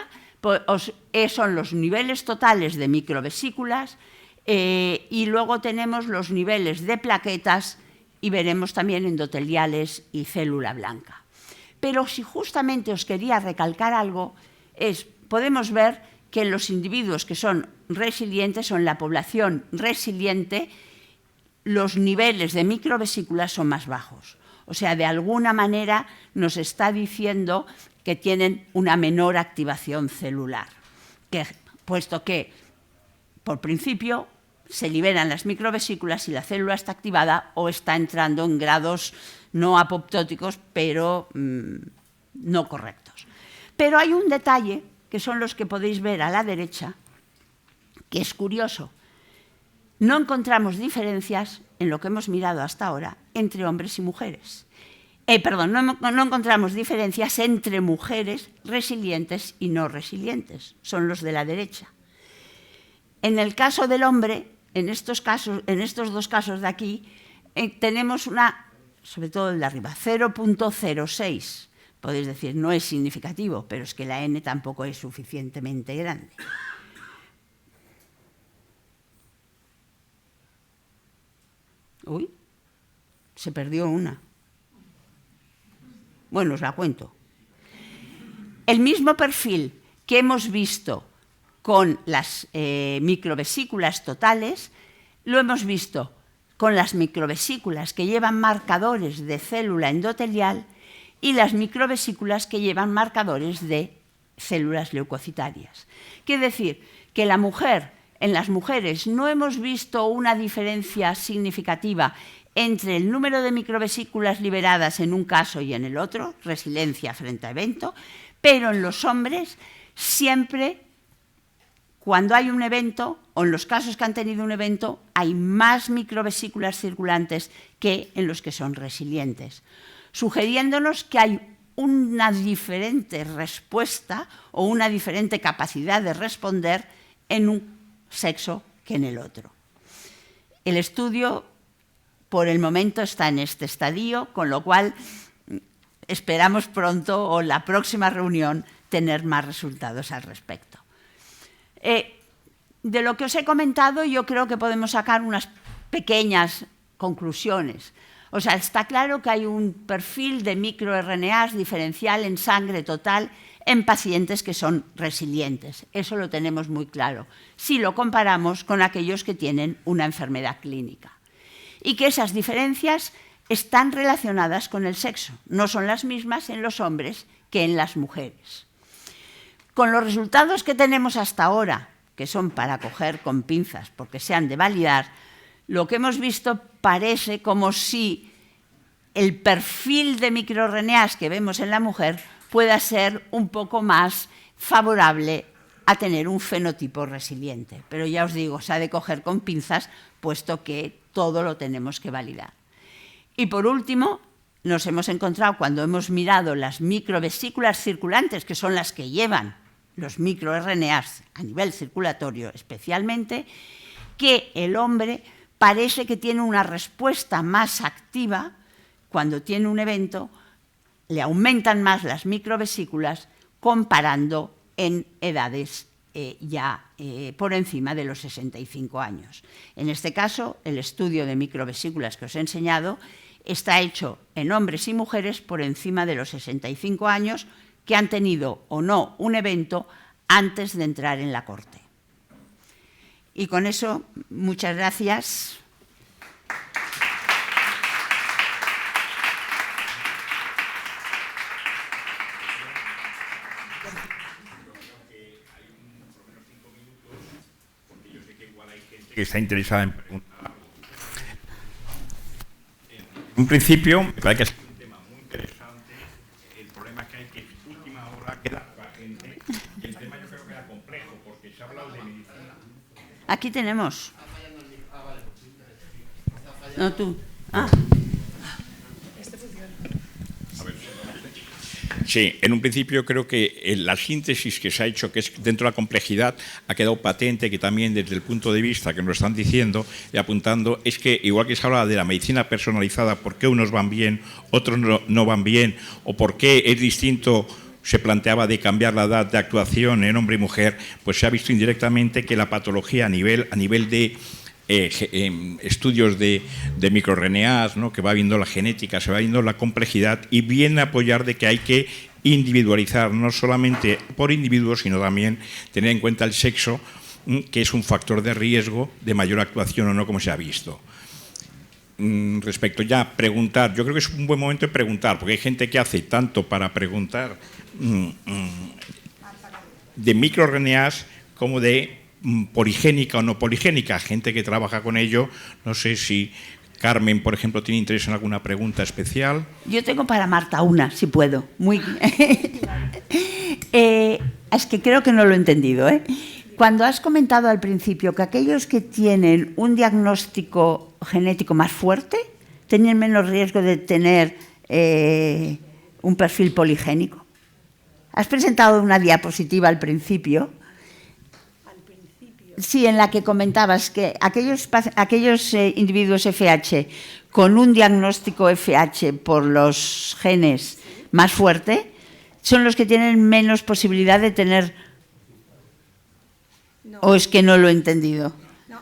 son los niveles totales de microvesículas y luego tenemos los niveles de plaquetas y veremos también endoteliales y célula blanca. Pero si justamente os quería recalcar algo, podemos ver que en los individuos que son resilientes o en la población resiliente, los niveles de microvesículas son más bajos. O sea, de alguna manera nos está diciendo que tienen una menor activación celular, puesto que, por principio, se liberan las microvesículas si la célula está activada o está entrando en grados no apoptóticos, pero no correctos. Pero hay un detalle, que son los que podéis ver a la derecha, que es curioso. No encontramos diferencias, en lo que hemos mirado hasta ahora, entre hombres y mujeres. No encontramos diferencias entre mujeres resilientes y no resilientes. Son los de la derecha. En el caso del hombre, en estos dos casos de aquí, tenemos sobre todo el de arriba, 0.06. Podéis decir, no es significativo, pero es que la N tampoco es suficientemente grande. Uy, se perdió una. Bueno, os la cuento. El mismo perfil que hemos visto con las microvesículas totales, lo hemos visto con las microvesículas que llevan marcadores de célula endotelial y las microvesículas que llevan marcadores de células leucocitarias. Quiere decir que en las mujeres no hemos visto una diferencia significativa entre el número de microvesículas liberadas en un caso y en el otro, resiliencia frente a evento, pero en los hombres siempre, cuando hay un evento, o en los casos que han tenido un evento, hay más microvesículas circulantes que en los que son resilientes, sugiriéndonos que hay una diferente respuesta o una diferente capacidad de responder en un sexo que en el otro. El estudio, por el momento, está en este estadio, con lo cual esperamos pronto o la próxima reunión tener más resultados al respecto. De lo que os he comentado, yo creo que podemos sacar unas pequeñas conclusiones. O sea, está claro que hay un perfil de microRNAs diferencial en sangre total en pacientes que son resilientes. Eso lo tenemos muy claro, si lo comparamos con aquellos que tienen una enfermedad clínica. Y que esas diferencias están relacionadas con el sexo, no son las mismas en los hombres que en las mujeres. Con los resultados que tenemos hasta ahora, que son para coger con pinzas porque se han de validar, lo que hemos visto parece como si el perfil de microRNAs que vemos en la mujer pueda ser un poco más favorable a tener un fenotipo resiliente. Pero ya os digo, se ha de coger con pinzas, puesto que todo lo tenemos que validar. Y por último, nos hemos encontrado, cuando hemos mirado las microvesículas circulantes, que son las que llevan los microRNAs a nivel circulatorio especialmente, que el hombre parece que tiene una respuesta más activa cuando tiene un evento, le aumentan más las microvesículas comparando en edades por encima de los 65 años. En este caso, el estudio de microvesículas que os he enseñado está hecho en hombres y mujeres por encima de los 65 años que han tenido o no un evento antes de entrar en la corte. Y con eso, muchas gracias. Que está interesada en preguntar. En un principio, me parece que es un tema muy interesante. El problema es que hay que última hora queda la gente. Y el tema yo creo que era complejo, porque se ha hablado de medicina. Aquí tenemos. No, tú. Ah. Sí, en un principio creo que la síntesis que se ha hecho, que es dentro de la complejidad, ha quedado patente que también desde el punto de vista que nos están diciendo y apuntando, es que igual que se habla de la medicina personalizada, por qué unos van bien, otros no van bien, o por qué es distinto, se planteaba de cambiar la edad de actuación en hombre y mujer, pues se ha visto indirectamente que la patología a nivel de estudios de microRNAs, ¿no?, que va viendo la genética, se va viendo la complejidad y viene a apoyar de que hay que individualizar, no solamente por individuos, sino también tener en cuenta el sexo, que es un factor de riesgo de mayor actuación o no, como se ha visto. Respecto ya a preguntar, yo creo que es un buen momento de preguntar, porque hay gente que hace tanto para preguntar de microRNAs como de poligénica o no poligénica, gente que trabaja con ello. No sé si Carmen, por ejemplo, tiene interés en alguna pregunta especial. Yo tengo para Marta una, si puedo. Es que creo que no lo he entendido, ¿eh? Cuando has comentado al principio que aquellos que tienen un diagnóstico genético más fuerte tienen menos riesgo de tener un perfil poligénico. Has presentado una diapositiva al principio. Sí, en la que comentabas que aquellos individuos FH con un diagnóstico FH por los genes más fuerte son los que tienen menos posibilidad de tener... No. ¿O es que no lo he entendido? No,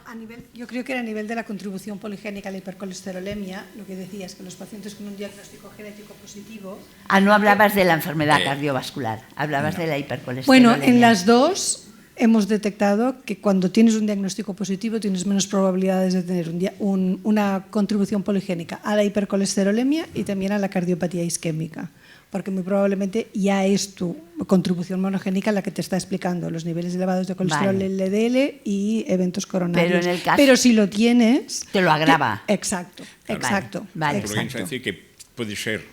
yo creo que era a nivel de la contribución poligénica a la hipercolesterolemia, lo que decías, que los pacientes con un diagnóstico genético positivo... Ah, no hablabas de la enfermedad cardiovascular, hablabas de la hipercolesterolemia. Bueno, en las dos hemos detectado que cuando tienes un diagnóstico positivo tienes menos probabilidades de tener una contribución poligénica a la hipercolesterolemia y también a la cardiopatía isquémica, porque muy probablemente ya es tu contribución monogénica la que te está explicando los niveles elevados de colesterol, vale, LDL y eventos coronarios. Pero, en el caso, pero si lo tienes... Te lo agrava. Exacto, exacto. Vale. Lo que quiero decir que puede ser,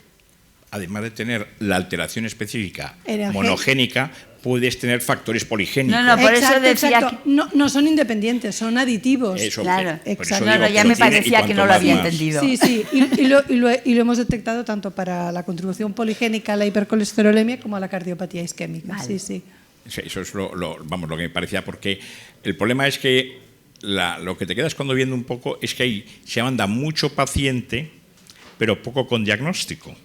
además de tener la alteración específica monogénica, puedes tener factores poligénicos. No, por eso decía exacto. No son independientes, son aditivos. Eso, Claro, por eso exacto. digo ya que me lo tiene, parecía y que cuanto no lo más, había más. entendido. Sí, y lo hemos detectado tanto para la contribución poligénica a la hipercolesterolemia como a la cardiopatía isquémica. Vale. Sí. Sí, eso es vamos, lo que me parecía, porque el problema es que lo que te quedas cuando viendo un poco es que ahí se manda mucho paciente, pero poco con diagnóstico.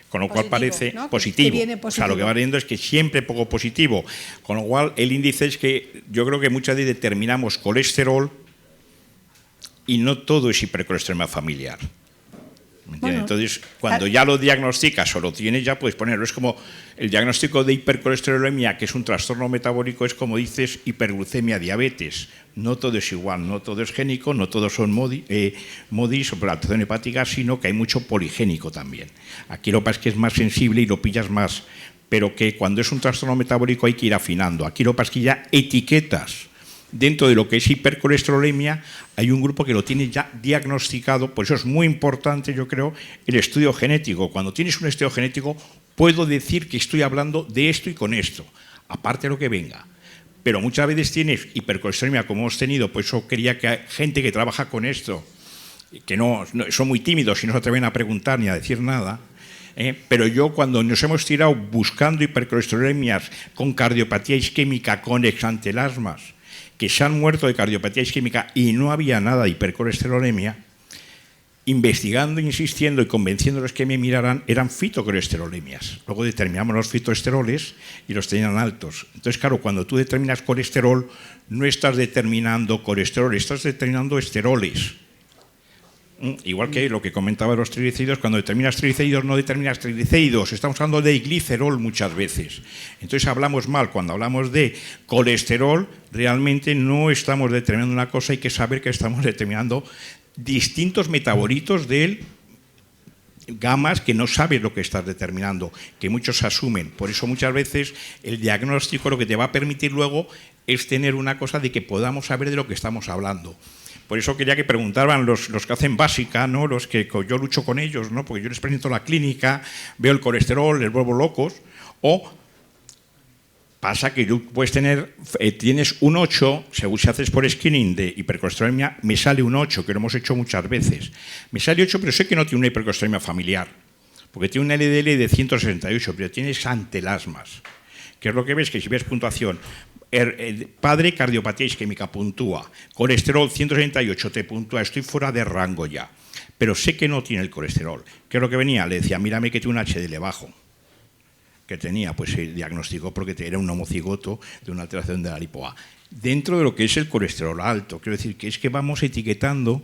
Con lo cual parece ¿no? positivo. Que viene O sea, positivo. lo que va viendo es que siempre poco positivo. Con lo cual, el índice es que yo creo que muchas veces determinamos colesterol y no todo es hipercolesterolemia familiar. ¿Me entiendes? Bueno, Entonces, cuando ya lo diagnosticas o lo tienes, ya puedes ponerlo. Es como el diagnóstico de hipercolesterolemia, que es un trastorno metabólico, es como dices hiperglucemia, diabetes. No todo es igual, no todo es génico, no todos son MODIs o alteración hepática, sino que hay mucho poligénico también. Aquí lo que pasa es que es más sensible y lo pillas más, pero que cuando es un trastorno metabólico hay que ir afinando. Aquí lo que pasa es que ya etiquetas. Dentro de lo que es hipercolesterolemia hay un grupo que lo tiene ya diagnosticado, por eso es muy importante, yo creo, el estudio genético. Cuando tienes un estudio genético, puedo decir que estoy hablando de esto y con esto, aparte de lo que venga. Pero muchas veces tienes hipercolesterolemia, como hemos tenido, por eso quería que hay gente que trabaja con esto, que no son muy tímidos y no se atreven a preguntar ni a decir nada. Pero yo, cuando nos hemos tirado buscando hipercolesterolemias con cardiopatía isquémica, con exantelasmas, que se han muerto de cardiopatía isquémica y no había nada de hipercolesterolemia, investigando, insistiendo y convenciéndolos que me miraran, eran fitocolesterolemias. Luego determinamos los fitoesteroles y los tenían altos. Entonces, claro, cuando tú determinas colesterol, no estás determinando colesterol, estás determinando esteroles. Igual que lo que comentaba de los triglicéridos, cuando determinas triglicéridos no determinas triglicéridos, estamos hablando de glicerol muchas veces. Entonces hablamos mal, cuando hablamos de colesterol, realmente no estamos determinando una cosa, hay que saber que estamos determinando distintos metabolitos de gamas que no sabes lo que estás determinando, que muchos asumen. Por eso muchas veces el diagnóstico lo que te va a permitir luego es tener una cosa de que podamos saber de lo que estamos hablando. Por eso quería que preguntaran los que hacen básica, ¿no? Los que yo lucho con ellos, ¿no? Porque yo les presento la clínica, veo el colesterol, les vuelvo locos, o pasa que tú puedes tienes un 8, según si haces por screening de hipercolesterolemia, me sale un 8, que lo hemos hecho muchas veces. Me sale 8, pero sé que no tiene una hipercolesterolemia familiar, porque tiene un LDL de 168, pero tiene exantelasmas. ¿Qué es lo que ves? Que si ves puntuación, padre cardiopatía isquémica puntúa, colesterol 168 te puntúa, estoy fuera de rango ya, pero sé que no tiene el colesterol. ¿Qué es lo que venía? Le decía, mírame que tiene un HDL bajo, que tenía, pues se diagnosticó porque era un homocigoto de una alteración de la lipo A. Dentro de lo que es el colesterol alto, quiero decir que es que vamos etiquetando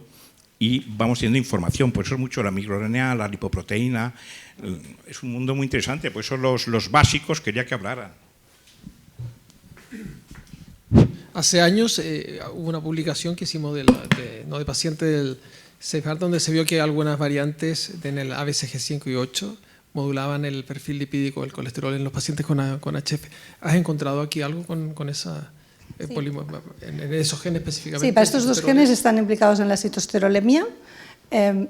y vamos teniendo información, por eso es mucho la microRNA, la lipoproteína, es un mundo muy interesante, por eso los básicos quería que hablaran. Hace años hubo una publicación que hicimos de pacientes del Safeheart, donde se vio que algunas variantes en el ABCG5 y 8 modulaban el perfil lipídico del colesterol en los pacientes con HF. ¿Has encontrado aquí algo con esa en esos genes específicamente? Sí, para estos dos genes están implicados en la citoesterolemia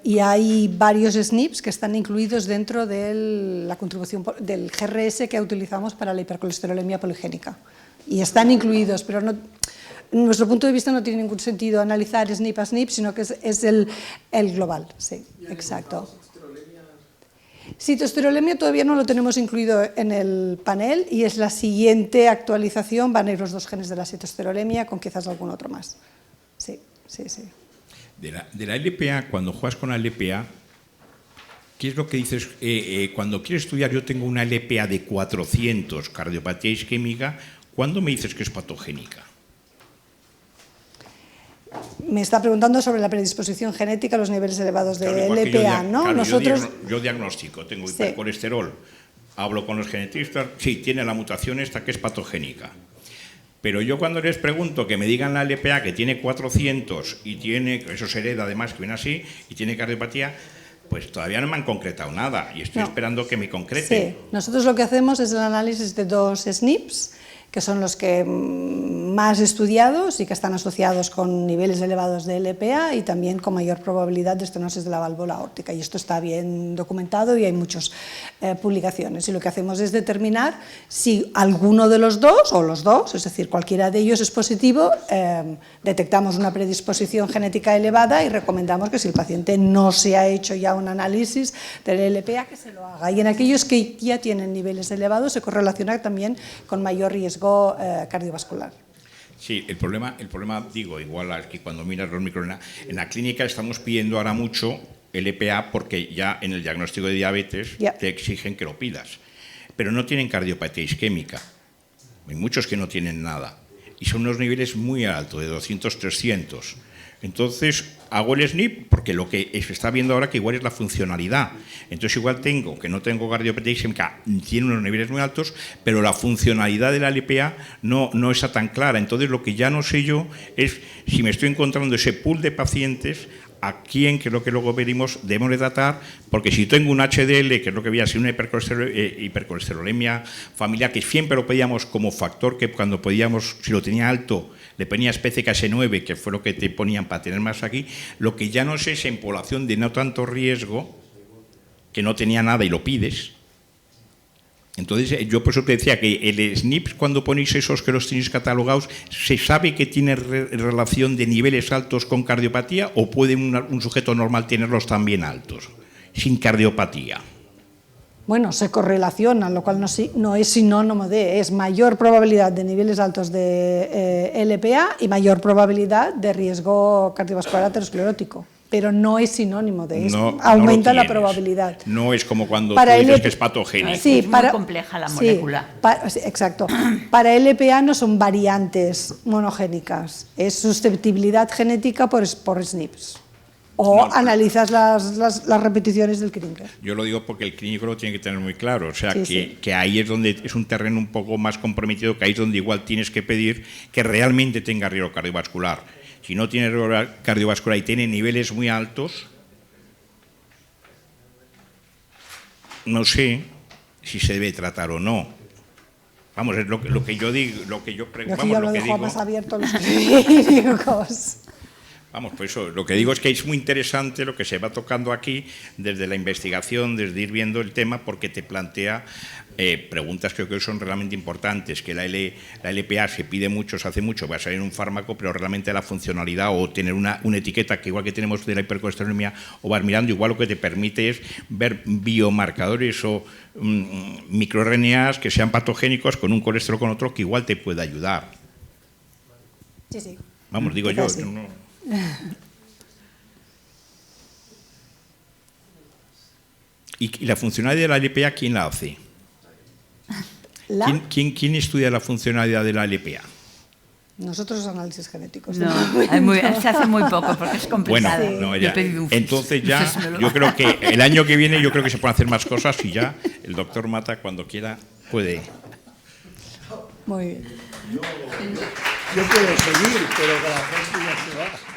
y hay varios SNPs que están incluidos dentro de la contribución del GRS que utilizamos para la hipercolesterolemia poligénica. Y están incluidos, pero no, en nuestro punto de vista no tiene ningún sentido analizar SNP a SNP, sino que es el global. Sí, exacto. Citoesterolemia todavía no lo tenemos incluido en el panel y es la siguiente actualización, van a ir los dos genes de la citoesterolemia con quizás algún otro más. Sí. De la LPA, cuando juegas con la LPA, ¿qué es lo que dices? Cuando quieres estudiar, yo tengo una LPA de 400, cardiopatía isquémica, ¿cuándo me dices que es patogénica? Me está preguntando sobre la predisposición genética, los niveles elevados de Claro, LPA, ¿no? Claro, nosotros yo diagnostico, tengo hipercolesterol, hablo con los genetistas, sí, tiene la mutación esta que es patogénica. Pero yo cuando les pregunto que me digan la LPA que tiene 400 y tiene, eso se hereda además que viene así, y tiene cardiopatía, pues todavía no me han concretado nada y estoy esperando que me concreten. Sí, nosotros lo que hacemos es el análisis de dos SNPs, que son los que más estudiados y que están asociados con niveles elevados de LPA y también con mayor probabilidad de estenosis de la válvula aórtica. Y esto está bien documentado y hay muchas publicaciones. Y lo que hacemos es determinar si alguno de los dos, o los dos, es decir, cualquiera de ellos es positivo, detectamos una predisposición genética elevada y recomendamos que si el paciente no se ha hecho ya un análisis del LPA, que se lo haga. Y en aquellos que ya tienen niveles elevados se correlaciona también con mayor riesgo cardiovascular. Sí, el problema, digo, igual que cuando miras los microRNA, en la clínica estamos pidiendo ahora mucho el EPA porque ya en el diagnóstico de diabetes te exigen que lo pidas, pero no tienen cardiopatía isquémica. Hay muchos que no tienen nada y son unos niveles muy altos, de 200, 300. Entonces hago el SNP porque lo que se está viendo ahora que igual es la funcionalidad. Entonces igual que no tengo cardiopatía isquémica, tiene unos niveles muy altos, pero la funcionalidad de la LPA no está tan clara. Entonces lo que ya no sé yo es si me estoy encontrando ese pool de pacientes a quién, que es lo que luego veremos, debemos de tratar, porque si tengo un HDL, que es lo que veía, si una hipercolesterolemia familiar, que siempre lo pedíamos como factor, que cuando podíamos, si lo tenía alto, le ponía PCKS9, que fue lo que te ponían para tener más aquí, lo que ya no sé es en población de no tanto riesgo, que no tenía nada y lo pides. Entonces, yo por eso te decía que el SNP, cuando ponéis esos que los tenéis catalogados, ¿se sabe que tiene relación de niveles altos con cardiopatía o puede un sujeto normal tenerlos también altos, sin cardiopatía? Bueno, se correlacionan, lo cual no es sinónimo de, es mayor probabilidad de niveles altos de LPA y mayor probabilidad de riesgo cardiovascular aterosclerótico. Pero no es sinónimo de eso, aumenta la probabilidad. No es como cuando tú dices que es patogénico. Sí, es muy compleja la molécula. Sí, exacto. Para LPA no son variantes monogénicas, es susceptibilidad genética por SNPs. O analizas las repeticiones del Kringer. Yo lo digo porque el clínico lo tiene que tener muy claro, o sea, que ahí es donde es un terreno un poco más comprometido, que ahí es donde igual tienes que pedir que realmente tenga riesgo cardiovascular. Si no tiene riesgo cardiovascular y tiene niveles muy altos, no sé si se debe tratar o no. Vamos, es lo que yo digo, lo que yo pregunto. Yo lo dejo más abierto a los clínicos. Vamos, pues eso, lo que digo es que es muy interesante lo que se va tocando aquí desde la investigación, desde ir viendo el tema, porque te plantea preguntas que creo que son realmente importantes, que la LPA se pide mucho, se hace mucho, va a salir un fármaco, pero realmente la funcionalidad o tener una etiqueta que igual que tenemos de la hipercolesterolemia o vas mirando, igual lo que te permite es ver biomarcadores o microRNAs que sean patogénicos con un colesterol con otro que igual te puede ayudar. Sí, sí. Vamos, digo yo. No. ¿Y la funcionalidad de la LPA quién la hace? ¿Quién estudia la funcionalidad de la LPA? Nosotros análisis genéticos. No, se hace muy poco porque es complicado. Bueno, no, ya. Entonces ya, yo creo que el año que viene yo creo que se pueden hacer más cosas y ya el doctor Mata cuando quiera puede. Muy bien. Yo puedo seguir, pero la gente ya se va.